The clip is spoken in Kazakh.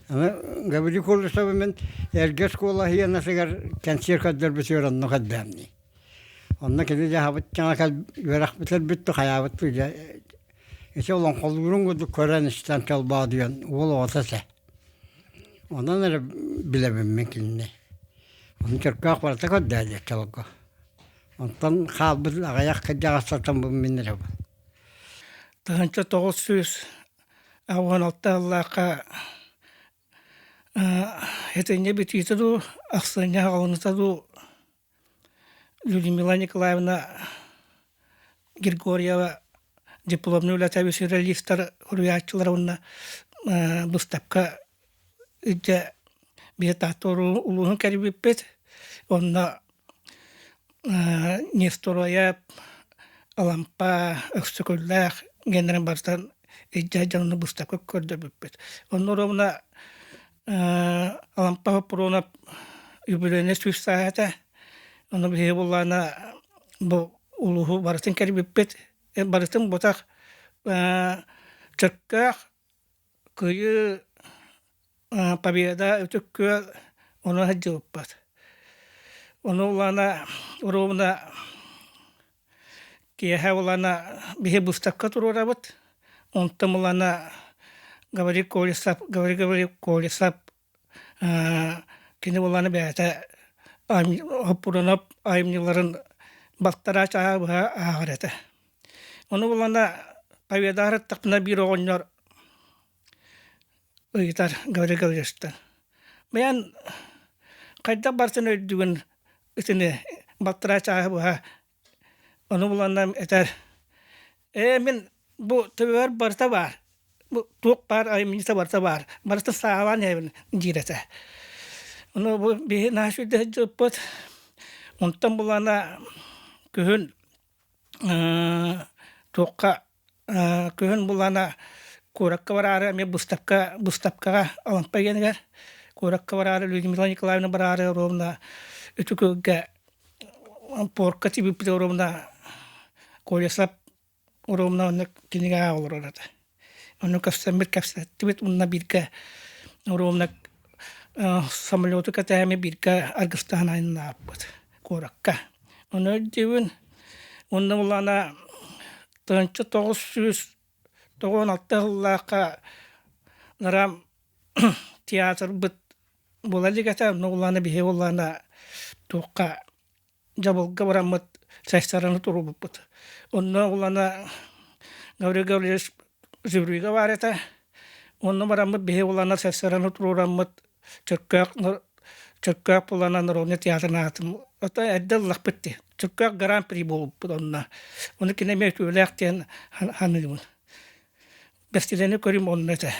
Аны габили коллеса мен эргес кола хияна сигар кансер каддер бисер анно каддамни. Онна кеде я хабат чана кал верах битер битто хаябат туя. Эсе олон колгурун году көрән истан калба диен ол отаса. Онан эле билебем мен кинне. Он чыркак барта каддады чалга. Онтан хабыл агаяк кадагастан бу миннере. Таханча 900 аван алталлака этене бититу аксanya алынытаду Людмила Николаевна Григорьева дипломный үләтәбесе релистар хуруячылар онна бустапка идә биятатору улуһун кәрбиппет онна Нестороя алампа өксөкөлләх генерен барстан идә жанны бустапка көрдөбүппет онна ровна алампа прона юбилейне суйсаата onu bir bulana bu uluhu barışın keribipet barışın botak çökkak kıyı pabiyada ötükkü onu hacı uppat. Onu ulana urumuna kiyehe ulana bir bustakka tururabat. Ontam ulana gavari kolisap kini ulana beyata Happuranap ayımcıların baktara çağı bu ağrete. Onu bulanda payvedarı tapına bir oğunlar uyutar gavri. Ben kayda barsın öldüğün üstüne baktara çağı bu onu bulanda eter. Men bu tüver barta var. Bu tuğ par ayımcısı barta var. Barta sağlan evin cirete. Onu bu bir naşüde cıpıt. Ondan bulana kühün tuğka kühün bulana kurakka vararı me bustapka alampa yeniger. Kurakka vararı Людмила Николаевна vararı romna ütüküge porka tibi romna kolyasap romna onu kiniga olur orada. Onu kastamir kapsatibet unna birka romna самолеты катами бирка Аргыстана иннаппыт коракка. Оны дивин онны улана тынчы 996 жыллака нарам театр бит болали гата улана бихе улана тука жабылга барамыт сәстәрәне турубыт. Онны улана гаври жибрига барата. Онны барамыт бихе улана сәстәрәне турурамыт Çökkak bulanan Rovne Tiyatrına atım. Ota eddel lakbitti. Çökkak Grand Prix bulup onna. Onu kine mevki öyle aktiyen hanımın. Bestileni körüm onun ete.